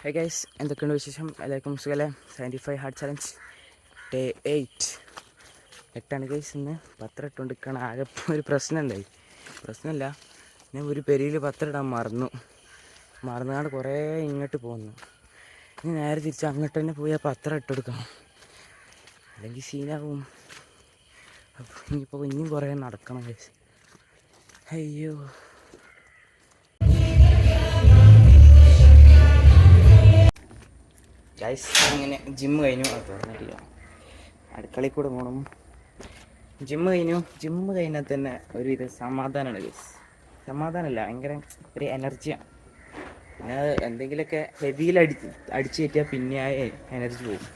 Hey guys, എന്തൊക്കെയുണ്ട് വിശേഷം? എല്ലാവർക്കും സുഖമല്ലേ? 75 ഹാർഡ് ചലഞ്ച് ഡേ 8 ഗൈസ്. ഇന്ന് പത്രം ഇട്ടുകൊണ്ടിരിക്കുകയാണ്. ആകെ ഒരു പ്രശ്നമില്ല, ഞാൻ ഒരു പെരിയിൽ പത്രം ഇടാൻ മറന്നുകൊണ്ട് കുറേ ഇങ്ങോട്ട് പോകുന്നു. ഇനി നേരെ തിരിച്ച് അങ്ങോട്ട് തന്നെ പോയി ആ പത്രം ഇട്ടെടുക്കണം, അല്ലെങ്കിൽ സീനാവും. അപ്പോൾ ഇനിയും കുറേ നടക്കണം ഗൈസ്. അയ്യോ, ഗൈസ് അങ്ങനെ ജിമ്മ് കഴിഞ്ഞു. അത് തുറന്നിട്ടില്ല, അടുക്കളയിൽ കൂടെ പോകണം. ജിമ്മ് കഴിഞ്ഞാൽ തന്നെ ഒരുവിധ സമാധാനമാണ് ഗൈസ്. സമാധാനമല്ല, ഭയങ്കര ഒരു എനർജിയാണ്. പിന്നെ എന്തെങ്കിലുമൊക്കെ ഹെവിയിൽ അടിച്ചു കയറ്റിയാൽ പിന്നെ ആ എനർജി പോകും.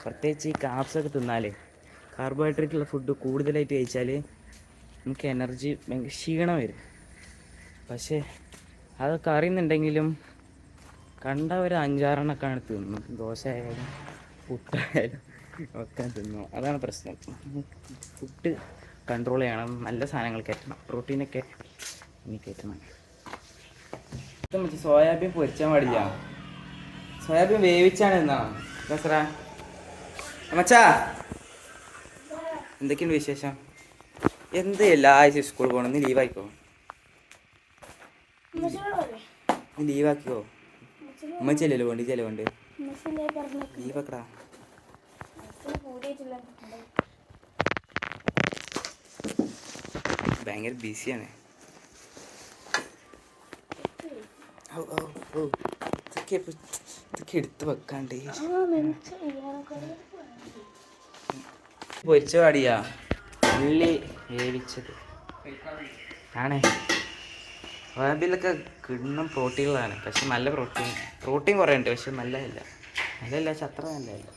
പ്രത്യേകിച്ച് ഈ കാപ്സൊക്കെ തിന്നാലേ, കാർബോഹൈഡ്രേറ്റുള്ള ഫുഡ് കൂടുതലായിട്ട് കഴിച്ചാൽ നമുക്ക് എനർജി ഭയങ്കര ക്ഷീണം വരും. പക്ഷേ അതൊക്കെ അറിയുന്നുണ്ടെങ്കിലും കണ്ട ഒരു 5-6 തിന്നും. ദോശ ആയാലും പുട്ടായാലും ഒക്കെ തിന്നു. അതാണ് പ്രശ്നം. ഫുഡ് കൺട്രോൾ ചെയ്യണം, നല്ല സാധനങ്ങൾ കയറ്റണം, പ്രോട്ടീനൊക്കെ ഇനി കയറ്റണം. സോയാബീൻ പൊരിച്ചാൽ പാടില്ല, സോയാബീൻ വേവിച്ചാണ് എന്നാണ് ദസറ. മച്ചാ, എന്തൊക്കെയുണ്ട് വിശേഷം? എന്ത് എല്ലാ ആഴ്ച സ്കൂളിൽ പോകണം? നീ ലീവാക്കിക്കോ, ലീവാക്കിക്കോ. ഉമ്മച്ചല്ലോ വേണ്ടി ചെലവുണ്ട്, ലീവാക്കടാ. ഭയങ്കര ബിസിയാണ്. ഇതൊക്കെ എടുത്ത് വെക്കാണ്ട് പൊരിച്ച പാടിയാ ഉള്ളി വേവിച്ചത് ആണേ. സോയാബീനിലൊക്കെ കിണ്ണം പ്രോട്ടീനുകളാണ്, പക്ഷെ നല്ല പ്രോട്ടീൻ കുറേ ഉണ്ട്, പക്ഷെ നല്ലതല്ല പക്ഷെ അത്ര നല്ലതല്ല.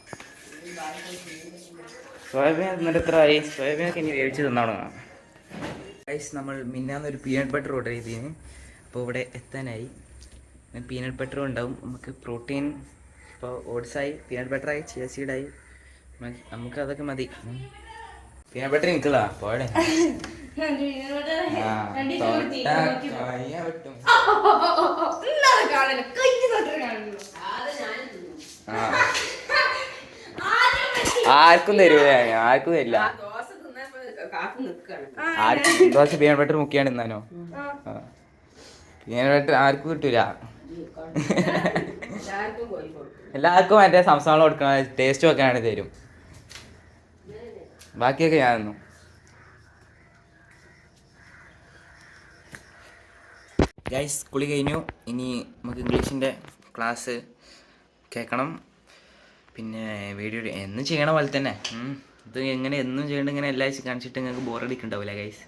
സോയാബീൻ എന്നിട്ട് എത്ര ആയി? സോയാബീനൊക്കെ ഇനി വേവിച്ച് തിന്നാണോ? ഗൈസ്, നമ്മൾ മിന്നാന്നൊരു പീനട്ട് ബട്ടർ ഓർഡർ ചെയ്തതിന്, അപ്പോൾ ഇവിടെ എത്താനായി. പീനട്ട് ബട്ടറും ഉണ്ടാവും, നമുക്ക് പ്രോട്ടീൻ. ഇപ്പോൾ ഓട്സായി, പീനട്ട് ബട്ടറായി, ചിയ സീഡായി, നമുക്ക് അതൊക്കെ മതി. പീനട്ട് ബട്ടർ നിൽക്കലാ പോടെ. ആർക്കും തരൂല, ആർക്കും തരില്ല. ദോശ പീനട്ട് ബട്ടർ മുക്കിയാണ് ഇന്നാനോ? പീനട്ട് ബട്ടർ ആർക്കും കിട്ടൂല. എല്ലാവർക്കും മറ്റേ സംസ്ഥാനം കൊടുക്കണ ടേസ്റ്റ് വെക്കാനാണ് തരും, ബാക്കിയൊക്കെ ഞാൻ തന്നു. ഗൈസ്, കുളി കഴിഞ്ഞു. ഇനി നമുക്ക് ഇംഗ്ലീഷിൻ്റെ ക്ലാസ് കേൾക്കണം. പിന്നെ വീഡിയോ എന്നും ചെയ്യണ പോലെ തന്നെ ഇത് എങ്ങനെ എന്നും ചെയ്യേണ്ട ഇങ്ങനെ എല്ലാ ആഴ്ച കാണിച്ചിട്ട് നിങ്ങൾക്ക് ബോറടിക്കുന്നുണ്ടാവില്ല ഗൈസ്.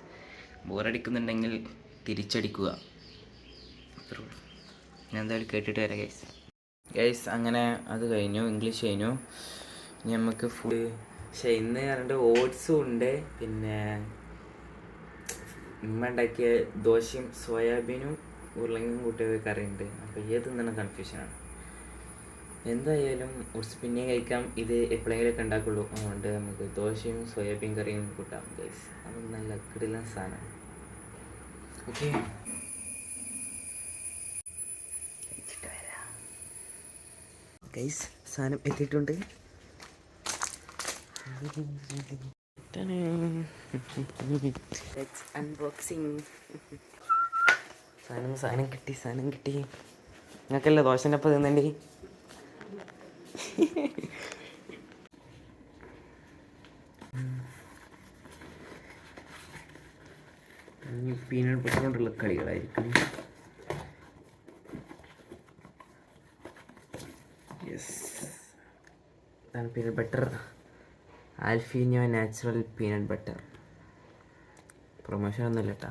ബോറടിക്കുന്നുണ്ടെങ്കിൽ തിരിച്ചടിക്കുക. ഞാൻ എന്തായാലും കേട്ടിട്ട് വരാം ഗൈസ്. അങ്ങനെ അത് കഴിഞ്ഞു, ഇംഗ്ലീഷ് കഴിഞ്ഞു. ഇനി നമുക്ക് ഫുഡ്. പക്ഷേ ഇന്ന് പറഞ്ഞിട്ട് ഓട്സും ഉണ്ട്, പിന്നെ ഉമ്മ ഉണ്ടാക്കിയ ദോശയും സോയാബീനും ഉരുളങ്ങയും കൂട്ടിയ കറിയുണ്ട്. അപ്പോൾ ഏത് തിന്നണ കൺഫ്യൂഷനാണ്. എന്തായാലും കുറച്ച് പിന്നെയും കഴിക്കാം, ഇത് എപ്പോഴെങ്കിലുമൊക്കെ ഉണ്ടാക്കുള്ളൂ. അതുകൊണ്ട് നമുക്ക് ദോശയും സോയാബീൻ കറിയും കൂട്ടാം ഗൈസ്. അത് നല്ല കിടിലൻ സാധനമാണ്. ഓക്കെ, ഗൈസ്, സാധനം എത്തിയിട്ടുണ്ട്. അൺബോക്സിങ്. സാധനം കിട്ടി. നിങ്ങൾക്കല്ലേ ദോശൻ്റെ ഒപ്പം തിന്നണ്ടേ? പീനട്ട് ബട്ടർ കൊണ്ടുള്ള കളികളായിരിക്കും. Peanut butter, Alpino natural peanut butter. Promotion ഒന്നുമില്ല കേട്ടോ.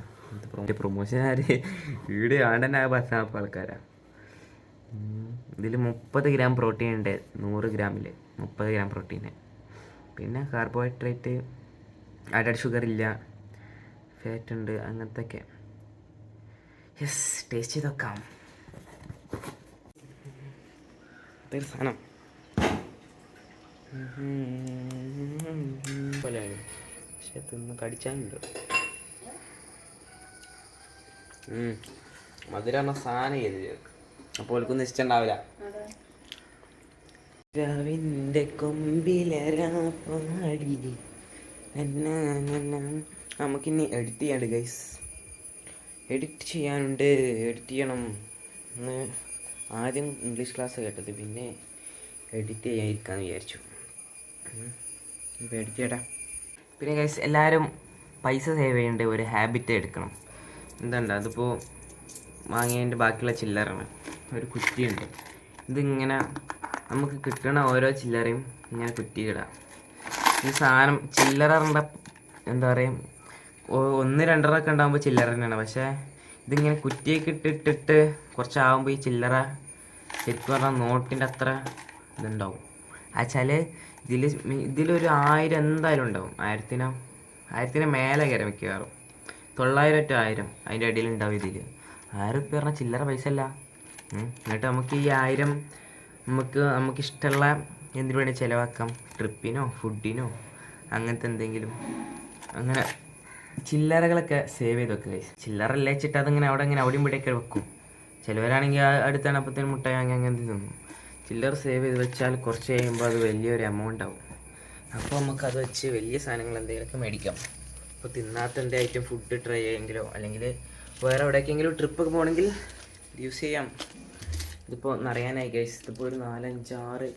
പ്രൊമോഷൻ ആര് വീഡിയോ ആണ്ടെന്നെ 10 ആൾക്കാരാണ്. ഇതിൽ 30 ഗ്രാം പ്രോട്ടീൻ ഉണ്ട്, 100 ഗ്രാമിൽ 30 ഗ്രാം പ്രോട്ടീന്. പിന്നെ കാർബോഹൈഡ്രേറ്റ്, ആഡഡ് ഷുഗർ ഇല്ല, ഫാറ്റ് ഉണ്ട്, അങ്ങനത്തെ ഒക്കെ. യെസ്, ടേസ്റ്റ് ചെയ്ത് നോക്കാം. ഇതൊരു സാധനം പോലെയാണ്, പക്ഷെ തിന്ന് കടിച്ചാലുണ്ട്. മധുരം സാധനം ചെയ്ത് അപ്പോൾ ഓൽക്കൊന്നും ഇഷ്ടം ഉണ്ടാവില്ല. രാവിൻ്റെ കൊമ്പിലരാപ്പാടി നമുക്കിനി എഡിറ്റ് ചെയ്യാണ്ട് ഗൈസ്. എഡിറ്റ് ചെയ്യാനുണ്ട്, എഡിറ്റ് ചെയ്യണം. ഇന്ന് ആദ്യം ഇംഗ്ലീഷ് ക്ലാസ് കേട്ടത്, പിന്നെ എഡിറ്റ് ചെയ്യാതിരിക്കാമെന്ന് വിചാരിച്ചു. ഇപ്പോൾ എഡിറ്റ് ചെയ്യടാ. പിന്നെ ഗൈസ് എല്ലാവരും പൈസ സേവ് ചെയ്യേണ്ട ഒരു ഹാബിറ്റ് എടുക്കണം. എന്താണ്ട് അതിപ്പോൾ വാങ്ങിയതിൻ്റെ ബാക്കിയുള്ള ചില്ലറാണ്. ഒരു കുറ്റിയുണ്ട്. ഇതിങ്ങനെ നമുക്ക് കിട്ടണ ഓരോ ചില്ലറയും ഇങ്ങനെ കുറ്റിയിടാം. ഈ സാധനം ചില്ലറ എന്താ പറയുക, 1-2 ഉണ്ടാകുമ്പോൾ ചില്ലറ തന്നെയാണ്. പക്ഷേ ഇതിങ്ങനെ കുറ്റിയൊക്കെ ഇട്ടിട്ട് കുറച്ചാകുമ്പോൾ ഈ ചില്ലറ ശരിക്കും പറഞ്ഞാൽ നോട്ടിൻ്റെ അത്ര ഇതുണ്ടാവും. ആച്ചാൽ ഇതിലൊരു 1000 എന്തായാലും ഉണ്ടാവും. 1000 മേലെ കയറി മിക്കവാറും 900 to 1000 അതിൻ്റെ ഇടയിലുണ്ടാവും. ഇതിൽ 1000 ഉറുപ്പിക പറഞ്ഞാൽ ചില്ലറ പൈസ അല്ല. എന്നിട്ട് നമുക്ക് ഈ 1000 നമുക്കിഷ്ടമുള്ള എന്തിനു വേണ്ടി ചിലവാക്കാം. ട്രിപ്പിനോ ഫുഡിനോ അങ്ങനത്തെ എന്തെങ്കിലും. അങ്ങനെ ചില്ലറകളൊക്കെ സേവ് ചെയ്ത് വെക്കുക. ചില്ലറ അല്ലേ വെച്ചിട്ട് അതിങ്ങനെ അവിടെയും ഇവിടെയൊക്കെ വെക്കും. ചിലവരാണെങ്കിൽ അടുത്താണ് അപ്പത്തേനും മുട്ടായി അങ്ങനത്തെ തിന്നും. ചില്ലറ സേവ് ചെയ്ത് വെച്ചാൽ കുറച്ച് കഴിയുമ്പോൾ അത് വലിയൊരു എമൗണ്ട് ആവും. അപ്പോൾ നമുക്കത് വെച്ച് വലിയ സാധനങ്ങൾ എന്തെങ്കിലുമൊക്കെ മേടിക്കാം. ഇപ്പോൾ തിന്നാത്ത എന്തെങ്കിലും ഐറ്റം ഫുഡ് ട്രൈ ചെയ്യുമെങ്കിലോ അല്ലെങ്കിൽ വേറെ എവിടേക്കെങ്കിലും ട്രിപ്പൊക്കെ പോകണമെങ്കിൽ യൂസ് ചെയ്യാം. ഇതിപ്പോൾ നിറയാനായി ഗൈസ്. ഇതിപ്പോൾ ഒരു 4-5-6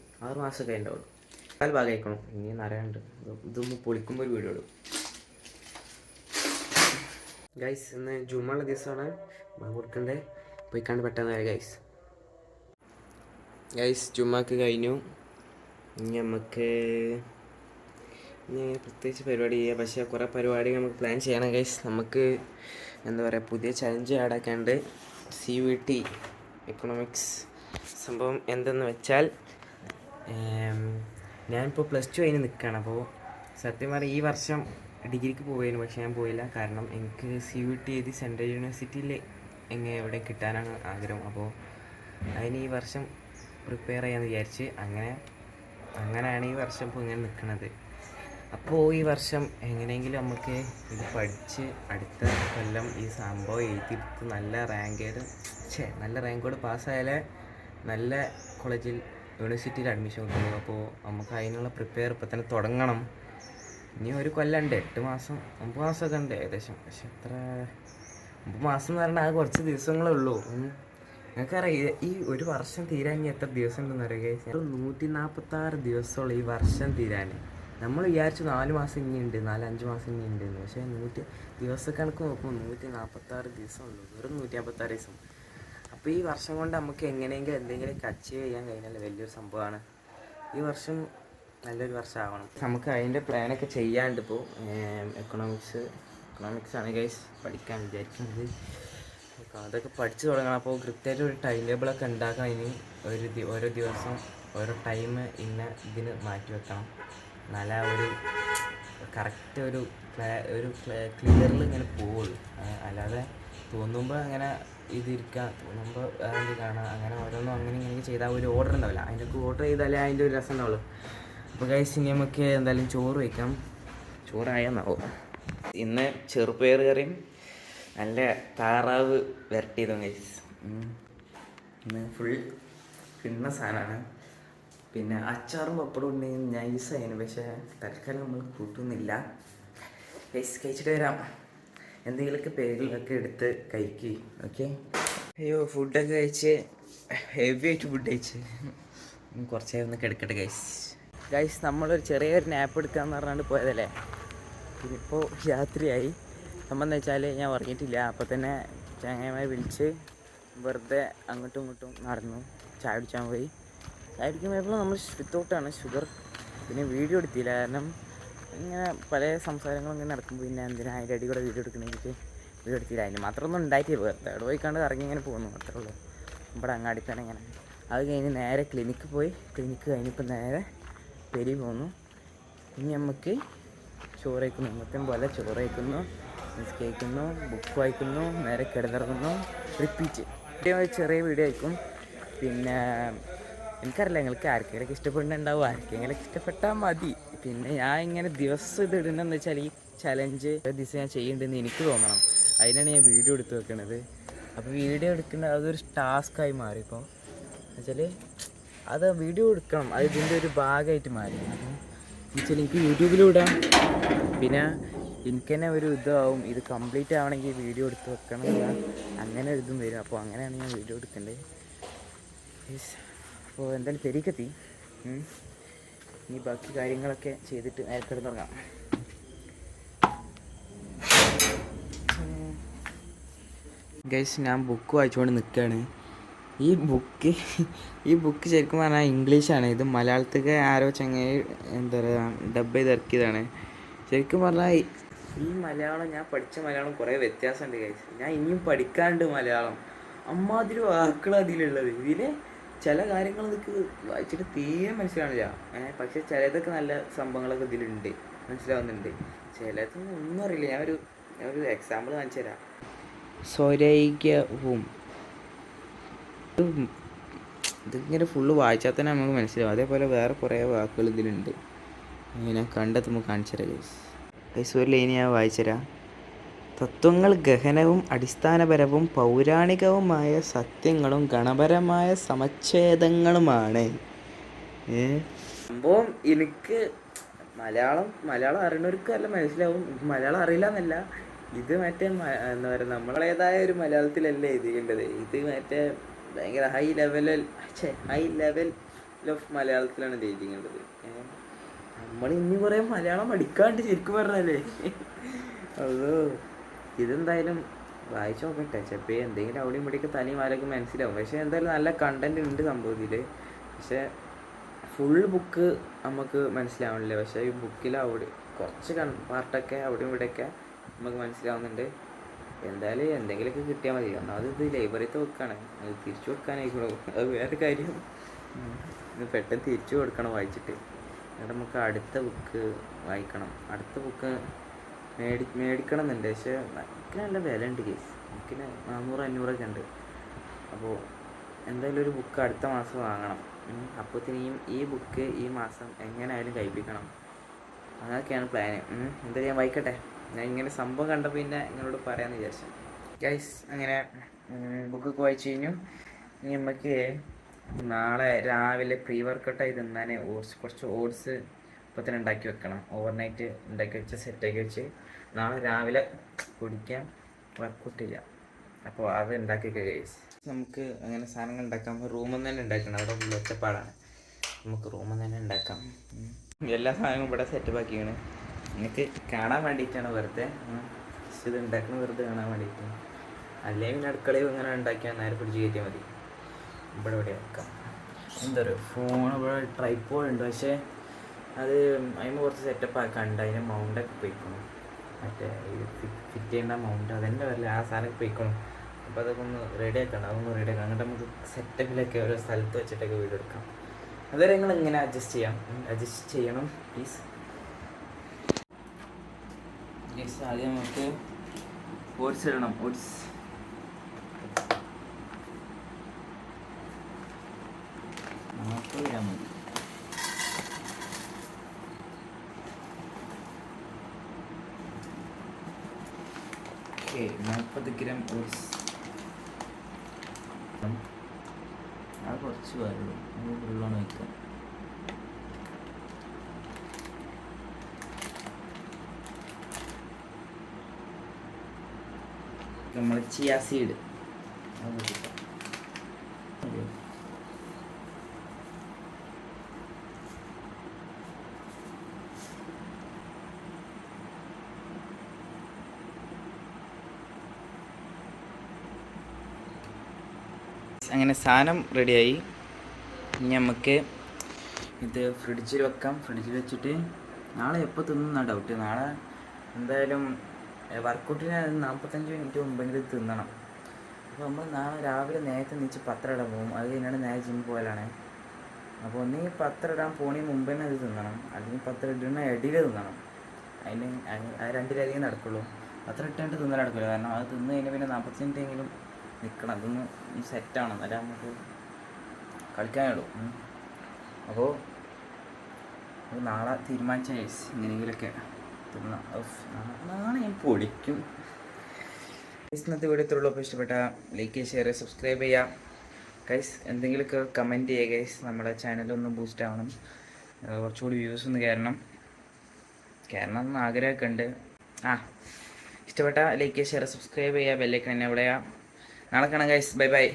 മാസമൊക്കെ ഉണ്ടാവുള്ളൂ. 4 ഭാഗം അയക്കണം. ഇനി നിറയാണ്ട്. ഇതൊന്ന് പൊളിക്കുമ്പോൾ ഒരു വീഡിയോ ഇടും ഗൈസ്. ഇന്ന് ജുമുള്ള ദിവസമാണ്. കൊടുക്കണ്ടേ പോയി കണ്ട് പെട്ടെന്ന് വരാം ഗൈസ്. ജുമാക്ക് കഴിഞ്ഞു. ഇനി നമുക്ക് പ്രത്യേകിച്ച് പരിപാടി ചെയ്യാം. പക്ഷേ കുറേ പരിപാടികൾ നമുക്ക് പ്ലാൻ ചെയ്യണം ഗൈസ്. നമുക്ക് എന്താ പറയുക, പുതിയ ചലഞ്ച് ആടാക്കാണ്ട്. CVT എക്കണോമിക്സ് സംഭവം എന്തെന്ന് വെച്ചാൽ, ഞാനിപ്പോൾ +2 കഴിഞ്ഞ് നിൽക്കുകയാണ്. അപ്പോൾ സത്യം പറഞ്ഞാൽ ഈ വർഷം ഡിഗ്രിക്ക് പോവുകയായിരുന്നു. പക്ഷേ ഞാൻ പോയില്ല. കാരണം എനിക്ക് CVT എഴുതി സെൻട്രൽ യൂണിവേഴ്സിറ്റിയിൽ എവിടെ കിട്ടാനാണ് ആഗ്രഹം. അപ്പോൾ അതിന് ഈ വർഷം പ്രിപ്പയർ ചെയ്യാമെന്ന് വിചാരിച്ച് അങ്ങനെയാണ് ഈ വർഷം ഇപ്പോൾ ഇങ്ങനെ നിൽക്കുന്നത്. അപ്പോൾ ഈ വർഷം എങ്ങനെയെങ്കിലും നമുക്ക് ഇത് പഠിച്ച് അടുത്ത കൊല്ലം ഈ സംഭവം എഴുതിയെടുത്ത് നല്ല റാങ്കോട് പാസ്സായാലേ നല്ല കോളേജിൽ യൂണിവേഴ്സിറ്റിയിൽ അഡ്മിഷൻ കിട്ടുള്ളൂ. അപ്പോൾ നമുക്ക് അതിനുള്ള പ്രിപ്പയർ ഇപ്പോൾ തന്നെ തുടങ്ങണം. ഇനി ഒരു കൊല്ലമുണ്ട്, 9 മാസമൊക്കെ ഉണ്ട് ഏകദേശം. പക്ഷെ 9 മാസം എന്ന് പറഞ്ഞാൽ അത് കുറച്ച് ദിവസങ്ങളേ ഉള്ളൂ. നിങ്ങൾക്കറിയാം ഈ ഒരു വർഷം തീരാൻ ഇനി എത്ര ദിവസം ഉണ്ടെന്ന് അറിയുക. 146 ദിവസമുള്ള ഈ വർഷം തീരാൻ. നമ്മൾ വിചാരിച്ചു 4 മാസം ഇനിയുണ്ട്, 4-5 മാസം ഇനി ഉണ്ടെന്ന്. പക്ഷേ ദിവസക്കണക്ക് നോക്കുമ്പോൾ 146 ദിവസമുള്ളൂ. വെറും 156 ദിവസം. അപ്പോൾ ഈ വർഷം കൊണ്ട് നമുക്ക് എങ്ങനെയെങ്കിലും എന്തെങ്കിലും അച്ചീവ് ചെയ്യാൻ കഴിഞ്ഞാൽ വലിയൊരു സംഭവമാണ്. ഈ വർഷം നല്ലൊരു വർഷമാവണം. നമുക്ക് അതിൻ്റെ പ്ലാനൊക്കെ ചെയ്യാണ്ട്. ഇപ്പോൾ എക്കണോമിക്സ് ആണ് ഗൈസ് പഠിക്കാൻ വിചാരിക്കുന്നത്. അപ്പോൾ അതൊക്കെ പഠിച്ചു തുടങ്ങണം. അപ്പോൾ കൃത്യമായിട്ട് ഒരു ടൈം ടേബിളൊക്കെ ഉണ്ടാക്കണം. ഇനി ഓരോ ദിവസം ഓരോ ടൈം ഇതിന് മാറ്റി വെക്കണം. നല്ല ഒരു കറക്റ്റ് ഒരു ക്ലിയറിൽ ഇങ്ങനെ പോവുള്ളൂ. അല്ലാതെ തോന്നുമ്പോൾ അങ്ങനെ ഇതിരിക്കുക, തോന്നുമ്പോൾ എന്ത് കാണാം, അങ്ങനെ ഓരോന്നും അങ്ങനെ ചെയ്താൽ ഒരു ഓർഡർ ഉണ്ടാവില്ല. അതിൻ്റെയൊക്കെ ഓർഡർ ചെയ്താലേ അതിൻ്റെ ഒരു രസം ഉണ്ടാവുള്ളൂ. അപ്പോൾ ഗൈസ് ഇനി നമുക്ക് എന്തായാലും ചോറ് വയ്ക്കാം. ചോറായെന്നാവും. ഇന്ന് ചെറുപയർ കറിയും നല്ല താറാവ് വരട്ടിയതും ഗൈസ്. ഇന്ന് ഫുൾ കിണ്ണ സാധനമാണ്. പിന്നെ അച്ചാറും പപ്പടം ഉണ്ടെങ്കിൽ നൈസായിരുന്നു. പക്ഷേ തൽക്കാലം നമ്മൾ കൂട്ടുന്നില്ല ഗൈസ്. കഴിച്ചിട്ട് വരാം. എന്തെങ്കിലുമൊക്കെ പേരുകളൊക്കെ എടുത്ത് കഴിക്കുക. ഓക്കെ. അയ്യോ, ഫുഡൊക്കെ കഴിച്ച് ഹെവി ആയിട്ട് ഫുഡ് കഴിച്ച് കുറച്ച് നേരം ഒന്ന് കിടക്കട്ടെ ഗൈസ്. നമ്മളൊരു ചെറിയൊരു നാപ്പ് എടുക്കാമെന്ന് പറഞ്ഞുകൊണ്ട് പോയതല്ലേ. ഇതിപ്പോൾ രാത്രിയായി. സംബന്ധം വെച്ചാൽ ഞാൻ ഉറങ്ങിയിട്ടില്ല. അപ്പോൾ തന്നെ ചങ്ങായിമാരെ വിളിച്ച് വെറുതെ അങ്ങോട്ടും ഇങ്ങോട്ടും നടന്നു. ചായ കുടിക്കാൻ പോയി. ചായ കുടിക്കുമ്പോൾ നമ്മൾ വിത്തൗട്ടാണ് ഷുഗർ. പിന്നെ വീഡിയോ എടുത്തില്ല. കാരണം ഇങ്ങനെ പല സംസാരങ്ങളും ഇങ്ങനെ നടക്കുമ്പോൾ പിന്നെ എന്തിനാ അതിൻ്റെ അടി കൂടെ വീഡിയോ എടുക്കണമെങ്കിൽ വീഡിയോ എടുത്തില്ല. അതിന് മാത്രമൊന്നും ഉണ്ടായിട്ടില്ല. വെറുതെ അവിടെ പോയിക്കാണ്ട് ഇറങ്ങി ഇങ്ങനെ പോകുന്നു അത്രേ ഉള്ളൂ. ഇവിടെ അങ്ങാടി തന്നെ ഇങ്ങനെ. അത് കഴിഞ്ഞ് നേരെ ക്ലിനിക്ക് പോയി. ക്ലിനിക്ക് കഴിഞ്ഞിപ്പോൾ നേരെ പെരി പോന്നു. ഇനി നമുക്ക് ചോറ് കഴിക്കുന്നു. ഇന്നത്തെയും പോലെ ചോറ് കഴിക്കുന്നു, നിസ്കരിക്കുന്നു, ബുക്ക് വായിക്കുന്നു, നേരെ കിടന്നിറങ്ങുന്നു. റിപ്പീറ്റ് ചെറിയ വീഡിയോ ആയിരിക്കും. പിന്നെ എനിക്കറിയില്ല നിങ്ങൾക്ക് ആർക്കെങ്കിലൊക്കെ ഇഷ്ടപ്പെടുന്നുണ്ടാവും. ആർക്കെങ്കിലൊക്കെ ഇഷ്ടപ്പെട്ടാൽ മതി. പിന്നെ ഞാൻ ഇങ്ങനെ ദിവസം ഇത് ഇടുന്നതെന്ന് വെച്ചാൽ ഈ ചലഞ്ച് ഒരു ദിവസം ഞാൻ ചെയ്യുന്നുണ്ടെന്ന് എനിക്ക് തോന്നണം. അതിനാണ് ഞാൻ വീഡിയോ എടുത്ത് വെക്കുന്നത്. അപ്പോൾ വീഡിയോ എടുക്കുന്നത് അതൊരു ടാസ്ക്കായി മാറിപ്പോൾ. എന്നുവെച്ചാൽ അത് വീഡിയോ എടുക്കണം, അത് ഇതിൻ്റെ ഒരു ഭാഗമായിട്ട് മാറി. അപ്പം എന്നുവെച്ചാൽ എനിക്ക് യൂട്യൂബിലിടാം, പിന്നെ എനിക്ക് തന്നെ ഒരു ഇതാവും, ഇത് കംപ്ലീറ്റ് ആവണമെങ്കിൽ വീഡിയോ എടുത്ത് വെക്കണം എന്നുള്ള അങ്ങനെ ഒരു ഇതും വരും. അപ്പോൾ അങ്ങനെയാണ് ഞാൻ വീഡിയോ എടുക്കേണ്ടത്. അപ്പോൾ എന്തായാലും പെരിക്കെത്തി. ഇനി ബാക്കി കാര്യങ്ങളൊക്കെ ചെയ്തിട്ട് നേരെ കിടന്നുറങ്ങാം. ഗൈസ്, ഞാൻ ബുക്ക് വായിച്ചുകൊണ്ട് നിൽക്കുകയാണ്. ഈ ബുക്ക് ശരിക്കും പറഞ്ഞാൽ ഇംഗ്ലീഷാണ്. ഇത് മലയാളത്തേക്ക് ആരോ ചങ്ങായി എന്താ പറയുക ഡബ് ചെയ്ത് ഇറക്കിയതാണ്. ശരിക്കും പറഞ്ഞാൽ ഈ മലയാളം, ഞാൻ പഠിച്ച മലയാളം കുറേ വ്യത്യാസമുണ്ട് ഗൈസ്. ഞാൻ ഇനിയും പഠിക്കാനുണ്ട് മലയാളം. അമ്മാതിരി വാക്കുകൾ അതിലുള്ളത്. ഇതിൽ ചില കാര്യങ്ങൾ എനിക്ക് വായിച്ചിട്ട് തീരെ മനസ്സിലാവില്ല. പക്ഷെ ചിലതൊക്കെ നല്ല സംഭവങ്ങളൊക്കെ ഇതിലുണ്ട്, മനസ്സിലാവുന്നുണ്ട്. ചിലതൊന്നും ഒന്നും അറിയില്ല. ഞാനൊരു എക്സാമ്പിൾ കാണിച്ചു തരാം. സ്വരൈക്യവും ഇതിങ്ങനെ ഫുള്ള് വായിച്ചാൽ തന്നെ നമുക്ക് മനസ്സിലാവും. അതേപോലെ വേറെ കുറേ വാക്കുകൾ ഇതിലുണ്ട്. ഞാൻ കണ്ടെത്തുമ്പോൾ കാണിച്ചു തരാം ഗൈസ്. ഒരു ലൈൻ ഞാൻ വായിച്ചുതരാം. തത്വങ്ങൾ ഗഹനവും അടിസ്ഥാനപരവും പൗരാണികവുമായ സത്യങ്ങളും ഗണപരമായ സമച്ഛേദങ്ങളുമാണ്. സംഭവം എനിക്ക് മലയാളം അറിയണവർക്ക് അല്ല മനസ്സിലാവും. മലയാളം അറിയില്ല എന്നല്ല, ഇത് മറ്റേ എന്താ പറയുക നമ്മളേതായ ഒരു മലയാളത്തിലല്ലേ എഴുതിക്കേണ്ടത്. ഇത് മറ്റേ ഭയങ്കര ഹൈ ലെവൽ ഓഫ് മലയാളത്തിലാണ് ഇത് എഴുതിക്കേണ്ടത്. നമ്മൾ ഇനി കുറേ മലയാളം പഠിക്കാണ്ട് ശരിക്കും പറഞ്ഞല്ലേ. അതോ ഇതെന്തായാലും വായിച്ചു നോക്കട്ടെ. ചിലപ്പോൾ എന്തെങ്കിലും അവിടെയും ഇവിടെയൊക്കെ തനിയും ആരൊക്കെ മനസ്സിലാവും. പക്ഷേ എന്തായാലും നല്ല കണ്ടന്റ് ഉണ്ട് സംഭവത്തിൽ. പക്ഷേ ഫുൾ ബുക്ക് നമുക്ക് മനസ്സിലാവണില്ല. പക്ഷേ ഈ ബുക്കിൽ അവിടെ കുറച്ച് പാർട്ടൊക്കെ അവിടെയും ഇവിടെയൊക്കെ നമുക്ക് മനസ്സിലാവുന്നുണ്ട്. എന്തായാലും എന്തെങ്കിലുമൊക്കെ കിട്ടിയാൽ മതി. ഒന്നാമത് ഇത് ലൈബ്രറിത്തെ ബുക്കാണ്, അത് തിരിച്ചു കൊടുക്കാനായിക്കോളൂ, അത് വേറെ കാര്യം. ഇത് പെട്ടെന്ന് തിരിച്ചു കൊടുക്കണം വായിച്ചിട്ട്. എന്നിട്ട് നമുക്ക് അടുത്ത ബുക്ക് വായിക്കണം. അടുത്ത ബുക്ക് മേടിക്കണം എന്നുണ്ട്. പക്ഷേ എനിക്ക് നല്ല വില ഉണ്ട് കേസ്. എനിക്കിന് 400-500 ഉണ്ട്. അപ്പോൾ എന്തായാലും ഒരു ബുക്ക് അടുത്ത മാസം വാങ്ങണം. അപ്പോഴത്തേനും ഈ ബുക്ക് ഈ മാസം എങ്ങനെയായാലും കഴിപ്പിക്കണം. അതൊക്കെയാണ് പ്ലാന്. എന്തായാലും ഞാൻ വായിക്കട്ടെ. ഞാൻ ഇങ്ങനെ സംഭവം കണ്ടപ്പോൾ പിന്നെ നിങ്ങളോട് പറയാമെന്ന് വിചാരിച്ചു ഗൈസ്. അങ്ങനെ ബുക്കൊക്കെ വായിച്ചു കഴിഞ്ഞു. ഇനി നമുക്ക് നാളെ രാവിലെ പ്രീ വർക്കൗട്ടായി തിന്നാൻ കുറച്ച് ഓട്സ് ഇപ്പോൾ തന്നെ ഉണ്ടാക്കി വെക്കണം. ഓവർനൈറ്റ് ഉണ്ടാക്കി വെച്ച് സെറ്റാക്കി വെച്ച് നാളെ രാവിലെ കുടിക്കാൻ വർക്കൗട്ട് ചെയ്യാം. അപ്പോൾ അത് ഉണ്ടാക്കിയൊക്കെ ഗൈസ്. നമുക്ക് അങ്ങനെ സാധനങ്ങൾ ഉണ്ടാക്കാം. റൂമിൽ നിന്ന് തന്നെ ഉണ്ടാക്കണം. അവിടെ ഫുൾ ഒച്ചപ്പാടാണ്. നമുക്ക് റൂമിൽ നിന്ന് തന്നെ ഉണ്ടാക്കാം. എല്ലാ സാധനങ്ങളും ഇവിടെ സെറ്റപ്പ് ആക്കിയാണ്. എനിക്ക് കാണാൻ വേണ്ടിയിട്ടാണ് വെറുതെ. ഇത് ഉണ്ടാക്കുന്ന വെറുതെ കാണാൻ വേണ്ടിയിട്ട്. അല്ലെങ്കിൽ പിന്നെ അടുക്കളയിൽ ഇങ്ങനെ ഉണ്ടാക്കിയാൽ നേരെ പിടിച്ച് കയറ്റിയാൽ മതി. ഇവിടെ വെക്കാം. എന്താ പറയുക, ഫോൺ ഇവിടെ ട്രൈപ്പോഡ് ഉണ്ട്. പക്ഷേ അത് അതിന് കുറച്ച് സെറ്റപ്പ് ആക്കാണ്ട് അതിൻ്റെ മൗണ്ടൊക്കെ പോയിക്കണം. മറ്റേ ഫിറ്റ് ചെയ്യേണ്ട മൗണ്ട് അതെൻ്റെ വരില്ല. ആ സാധനം പോയിക്കണം. അപ്പോൾ അതൊക്കെ ഒന്ന് റെഡി ആക്കണം. അതൊന്ന് റെഡി ആക്കാം. അങ്ങോട്ട് നമുക്ക് സെറ്റപ്പിലൊക്കെ ഓരോ സ്ഥലത്ത് വെച്ചിട്ടൊക്കെ വീഡിയോ എടുക്കാം. അതുവരെ നിങ്ങൾ ഇങ്ങനെ അഡ്ജസ്റ്റ് ചെയ്യണം പ്ലീസ്. ആദ്യം നമുക്ക് ഓട്സ് ഇടണം. ഓട്സ് നമുക്ക് ഇടാൻ മതി. Okay, 40 gram oats. അത് കുറച്ച് വരുള്ളൂ, നമുക്ക് ഫുള്ളാണ് വയ്ക്കാം. നമ്മൾ ചിയ സീഡ് അങ്ങനെ സാധനം റെഡിയായി. ഇനി നമുക്ക് ഇത് ഫ്രിഡ്ജിൽ വെക്കാം. ഫ്രിഡ്ജിൽ വെച്ചിട്ട് നാളെ എപ്പോൾ തിന്നുന്ന ഡൗട്ട്. നാളെ എന്തായാലും വർക്കൗട്ടിന് 45 മിനിറ്റ് മുമ്പെങ്കിലും തിന്നണം. അപ്പോൾ നമ്മൾ നാളെ രാവിലെ നേരത്തെ നീച്ച് പത്രം ഇടാൻ പോകും. അത് കഴിഞ്ഞാണ് നേരെ ജിമ്മിൽ പോയാലാണ്. അപ്പോൾ ഒന്ന് ഈ പത്രം ഇടാൻ പോണി മുമ്പ് തന്നെ അത് തിന്നണം, അല്ലെങ്കിൽ പത്രം ഇടുന്ന ഇടയിൽ തിന്നണം. അതിന് അത് രണ്ടിലധികം നടക്കുള്ളൂ. പത്രം ഇട്ടാണ്ട് തിന്നൽ നടക്കില്ല. കാരണം അത് തിന്ന് കഴിഞ്ഞാൽ പിന്നെ 45 മിനിറ്റെങ്കിലും നിൽക്കണം. അതൊന്ന് സെറ്റാവണം, അല്ല നമുക്ക് കളിക്കാനുള്ളൂ. അപ്പോൾ നാളെ തീരുമാനിച്ച ഇങ്ങനെയെങ്കിലൊക്കെ തിന്നാം. നാളെ ഞാൻ പൊടിക്കും. ഇന്നത്തെ വീഡിയോ ഇത്രയുള്ളൂ. അപ്പോൾ ഇഷ്ടപ്പെട്ട ലൈക്ക്, ഷെയർ, സബ്സ്ക്രൈബ് ചെയ്യുക. ഗൈസ് എന്തെങ്കിലുമൊക്കെ കമൻറ്റ് ചെയ്യുക ഗൈസ്, നമ്മുടെ ചാനലൊന്ന് ബൂസ്റ്റ് ആവണം, കുറച്ചുകൂടി വ്യൂസ് ഒന്ന് കയറണം എന്ന് ആഗ്രഹമൊക്കെ ഉണ്ട്. ഇഷ്ടപ്പെട്ട ലൈക്ക്, ഷെയർ, സബ്സ്ക്രൈബ് ചെയ്യുക, ബെല്ലൈക്കൺ എന്നെ എവിടെയാ. നാളെ കാണാം ഗൈസ്, ബൈ ബൈ.